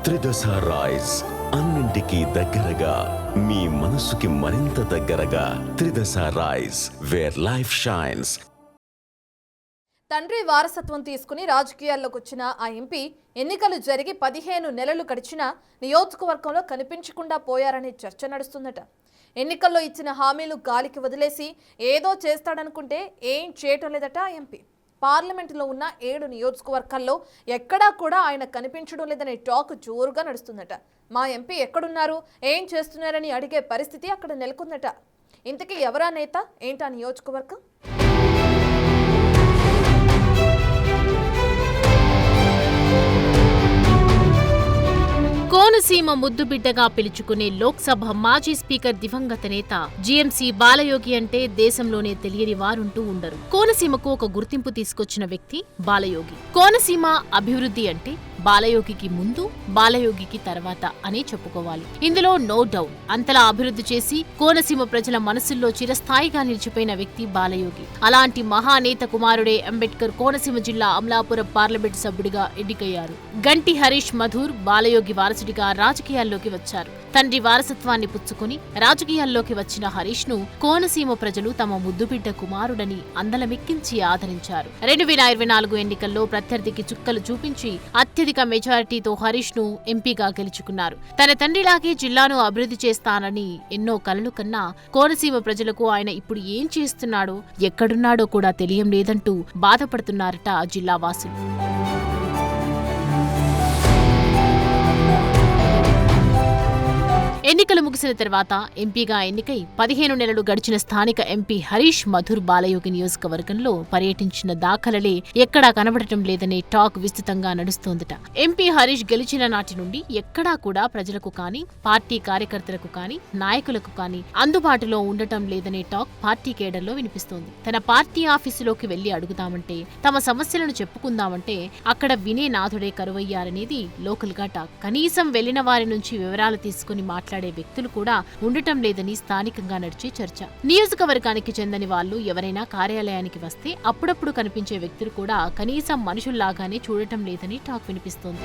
త్రిదశ rice, అన్నింటికీ దగ్గరగా, మీ మనసుకి మరింత దగ్గరగా. త్రిదశ రైస్, వేర్ లైఫ్ షైన్స్. తండ్రి వారసత్వం తీసుకుని రాజకీయాల్లోకి వచ్చిన ఆ ఎంపీ ఎన్నికలు జరిగి 15 నెలలు గడిచినా నియోజకవర్గంలో కనిపించకుండా పోయారనే చర్చ నడుస్తుందట. ఎన్నికల్లో ఇచ్చిన హామీలు గాలికి వదిలేసి ఏదో చేస్తాడనుకుంటే ఏం చేయటం లేదట ఆ ఎంపీ. పార్లమెంటులో ఉన్న 7 నియోజకవర్గాల్లో ఎక్కడా కూడా ఆయన కనిపించడం లేదనే టాక్ జోరుగా నడుస్తుందట. మా ఎంపీ ఎక్కడున్నారు, ఏం చేస్తున్నారని అడిగే పరిస్థితి అక్కడ నెలకొందట. ఇంతకీ ఎవరా నేత, ఏంటా నియోజకవర్గం? కోనసీమ ముద్దుబిడ్డగా పిలుచుకునే లోక్సభ మాజీ స్పీకర్ దివంగత నేత జీఎంసీ బాలయోగి అంటే దేశంలోనే తెలియని వారుంటూ ఉండరు. కోనసీమకు ఒక గుర్తింపు తీసుకొచ్చిన వ్యక్తి బాలయోగి. కోనసీమ అభివృద్ధి అంటే బాలయోగికి ముందు, బాలయోగికి తర్వాత అని చెప్పుకోవాలి. ఇందులో నో డౌట్. అంతలా అభివృద్ధి చేసి కోనసీమ ప్రజల మనసుల్లో చిరస్థాయిగా నిలిచిపోయిన వ్యక్తి బాలయోగి. అలాంటి మహానేత కుమారుడే అంబేద్కర్ కోనసీమ జిల్లా అమలాపురం పార్లమెంటు సభ్యుడిగా ఎన్నికయ్యారు. గంటి హరీష్ మధుర్ బాలయోగి వారసుడిగా రాజకీయాల్లోకి వచ్చారు. తండ్రి వారసత్వాన్ని పుచ్చుకుని రాజకీయాల్లోకి వచ్చిన హరీష్ ను కోనసీమ ప్రజలు తమ ముద్దుబిడ్డ కుమారుడని అందలమెక్కించి ఆదరించారు. 2024 ఎన్నికల్లో ప్రత్యర్థికి చుక్కలు చూపించి అత్యధిక మెజారిటీతో హరీష్ ను ఎంపీగా గెలుచుకున్నారు. తన తండ్రిలాగే జిల్లాను అభివృద్ధి చేస్తానని ఎన్నో కలలు కన్నా కోనసీమ ప్రజలకు ఆయన ఇప్పుడు ఏం చేస్తున్నాడో, ఎక్కడున్నాడో కూడా తెలియం లేదంటూ బాధపడుతున్నారట జిల్లా వాసులు. ఎన్నికలు ముగిసిన తర్వాత ఎంపీగా ఎన్నికై 15 నెలలు గడిచిన స్థానిక ఎంపీ హరీష్ మధుర్ బాలయోగి నియోజకవర్గంలో పర్యటించిన దాఖలలే ఎక్కడా కనబడటం లేదనే టాక్ విస్తృతంగా నడుస్తోందట. ఎంపీ హరీష్ గెలిచిన నాటి నుండి ఎక్కడా కూడా ప్రజలకు కానీ, పార్టీ కార్యకర్తలకు కానీ, నాయకులకు కానీ అందుబాటులో ఉండటం లేదనే టాక్ పార్టీ కేడర్లో వినిపిస్తోంది. తన పార్టీ ఆఫీసులోకి వెళ్లి అడుగుతామంటే, తమ సమస్యలను చెప్పుకుందామంటే అక్కడ వినే నాథుడే కరువయ్యారనేది లోకల్ గా టాక్. కనీసం వెళ్లిన వారి నుంచి వివరాలు తీసుకుని మాట్లాడే వ్యక్తులు కూడా ఉండటం లేదని స్థానికంగా నడిచే చర్చ. నియోజకవర్గానికి చెందని వాళ్లు ఎవరైనా కార్యాలయానికి వస్తే అప్పుడప్పుడు కనిపించే వ్యక్తులు కూడా కనీసం మనుషుల్లాగానే చూడటం లేదని టాక్ వినిపిస్తోంది.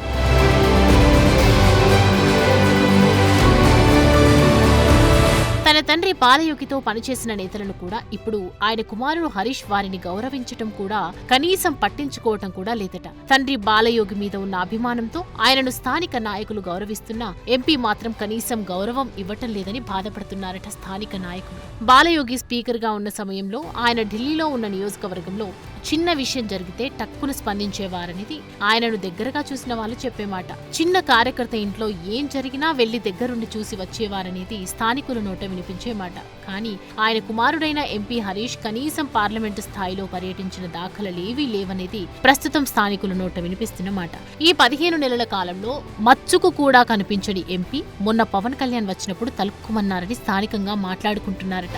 తన తండ్రి బాలయోగితో పనిచేసిన నేతలను కూడా ఇప్పుడు ఆయన కుమారుడు హరీష్ వారిని గౌరవించటం కూడా, కనీసం పట్టించుకోవటం కూడా లేదట. తండ్రి బాలయోగి మీద ఉన్న అభిమానంతో ఆయనను స్థానిక నాయకులు గౌరవిస్తున్నా ఎంపీ మాత్రం కనీసం గౌరవం ఇవ్వటం లేదని బాధపడుతున్నారట స్థానిక నాయకులు. బాలయోగి స్పీకర్ గా ఉన్న సమయంలో ఆయన ఢిల్లీలో ఉన్న నియోజకవర్గంలో చిన్న విషయం జరిగితే టక్కును స్పందించేవారనేది ఆయనను దగ్గరగా చూసిన వాళ్ళు చెప్పే మాట. చిన్న కార్యకర్త ఇంట్లో ఏం జరిగినా వెళ్లి దగ్గరుండి చూసి వచ్చేవారనేది స్థానికుల నోట వినిపించే మాట. కానీ ఆయన కుమారుడైన ఎంపీ హరీష్ కనీసం పార్లమెంటు స్థాయిలో పర్యటించిన దాఖలలేవీ లేవనేది ప్రస్తుతం స్థానికుల నోట వినిపిస్తున్న మాట. ఈ 15 నెలల కాలంలో మచ్చుకు కూడా కనిపించని ఎంపీ మొన్న పవన్ కళ్యాణ్ వచ్చినప్పుడు తలుక్కుమన్నారని స్థానికంగా మాట్లాడుకుంటున్నారట.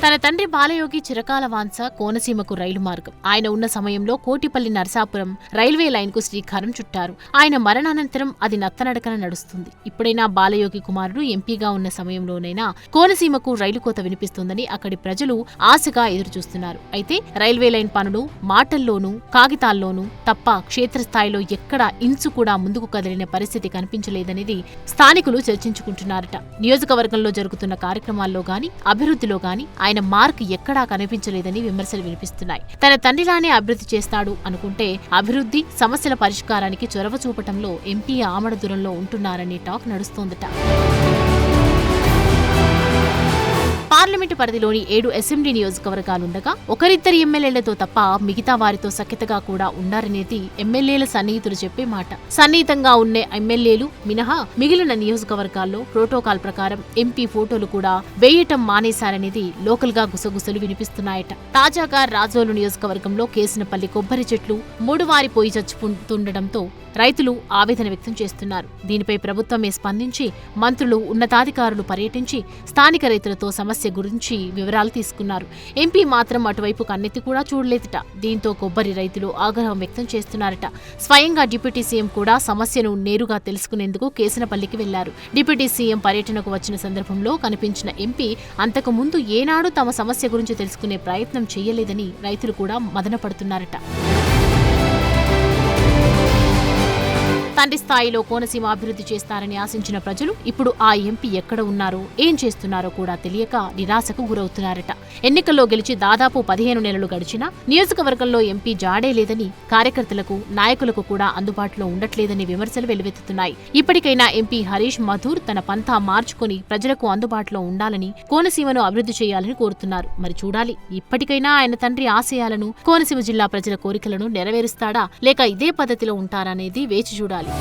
తన తండ్రి బాలయోగి చిరకాల వాంఛ కోనసీమకు రైలు మార్గం. ఆయన ఉన్న సమయంలో కోటిపల్లి నరసాపురం రైల్వే లైన్ కు శ్రీకారం చుట్టారు. ఆయన మరణానంతరం అది నత్తనడకన నడుస్తుంది. ఇప్పుడైనా బాలయోగి కుమారుడు ఎంపీగా ఉన్న సమయంలోనైనా కోనసీమకు రైలు కోత వినిపిస్తుందని అక్కడి ప్రజలు ఆశగా ఎదురుచూస్తున్నారు. అయితే రైల్వే లైన్ పనులు మాటల్లోనూ కాగితాల్లోనూ తప్ప క్షేత్రస్థాయిలో ఎక్కడా ఇంచు కూడా ముందుకు కదిలిన పరిస్థితి కనిపించలేదనేది స్థానికులు చర్చించుకుంటున్నారట. నియోజకవర్గంలో జరుగుతున్న కార్యక్రమాల్లో గాని, అభివృద్ధిలో గాని ఆయన మార్క్ ఎక్కడా కనిపించలేదని విమర్శలు వినిపిస్తున్నాయి. తన తండ్రిలానే అభివృద్ధి చేస్తాడు అనుకుంటే అభివృద్ధి సమస్యల పరిష్కారానికి చొరవ చూపటంలో ఎంపీ ఆమడ దూరంలో ఉంటున్నారనే టాక్ నడుస్తోందట. పార్లమెంటు పరిధిలోని 7 అసెంబ్లీ నియోజకవర్గాలుండగా ఒకరిద్దరి ఎమ్మెల్యేలతో తప్ప మిగతా వారితో సఖ్యతగా కూడా ఉండారనేది ఎమ్మెల్యేల సన్నిహితులు చెప్పే మాట. సన్నిహితంగా ఉన్న ఎమ్మెల్యేలు మినహా మిగిలిన నియోజకవర్గాల్లో ప్రోటోకాల్ ప్రకారం ఎంపీ ఫోటోలు కూడా వేయటం మానేశారనేది లోకల్ గా గుసగుసలు వినిపిస్తున్నాయట. తాజాగా రాజోలు నియోజకవర్గంలో కేసినపల్లి కొబ్బరి చెట్లు మూడువారిపోయి చచ్చిపోతుండటంతో రైతులు ఆవేదన వ్యక్తం చేస్తున్నారు. దీనిపై ప్రభుత్వమే స్పందించి మంత్రులు, ఉన్నతాధికారులు పర్యటించి స్థానిక రైతులతో సమస్య గురించి వివరాలు తీసుకున్నారు. ఎంపీ మాత్రం అటువైపు కన్నెత్తి కూడా చూడలేదట. దీంతో కొబ్బరి రైతులు ఆగ్రహం వ్యక్తం చేస్తున్నారట. స్వయంగా డిప్యూటీ సీఎం కూడా సమస్యను నేరుగా తెలుసుకునేందుకు కేసినపల్లికి వెళ్లారు. డిప్యూటీ సీఎం పర్యటనకు వచ్చిన సందర్భంలో కనిపించిన ఎంపీ అంతకు ముందు ఏనాడు తమ సమస్య గురించి తెలుసుకునే ప్రయత్నం చేయలేదని రైతులు కూడా మదనపడుతున్నారట. ఇలాంటి స్థాయిలో కోనసీమ అభివృద్ధి చేస్తారని ఆశించిన ప్రజలు ఇప్పుడు ఆ ఎంపీ ఎక్కడ ఉన్నారో ఏం చేస్తున్నారో కూడా తెలియక నిరాశకు గురవుతున్నారట. ఎన్నికల్లో గెలిచి దాదాపు 15 నెలలు గడిచినా నియోజకవర్గంలో ఎంపీ జాడే లేదని, కార్యకర్తలకు నాయకులకు కూడా అందుబాటులో ఉండట్లేదని విమర్శలు వెల్లువెత్తుతున్నాయి. ఇప్పటికైనా ఎంపీ హరీష్ మధూర్ తన పంథా మార్చుకుని ప్రజలకు అందుబాటులో ఉండాలని, కోనసీమను అభివృద్ధి చేయాలని కోరుతున్నారు. మరి చూడాలి, ఇప్పటికైనా ఆయన తండ్రి ఆశయాలను, కోనసీమ జిల్లా ప్రజల కోరికలను నెరవేరుస్తాడా లేక ఇదే పద్ధతిలో ఉంటారనేది వేచి చూడాలి.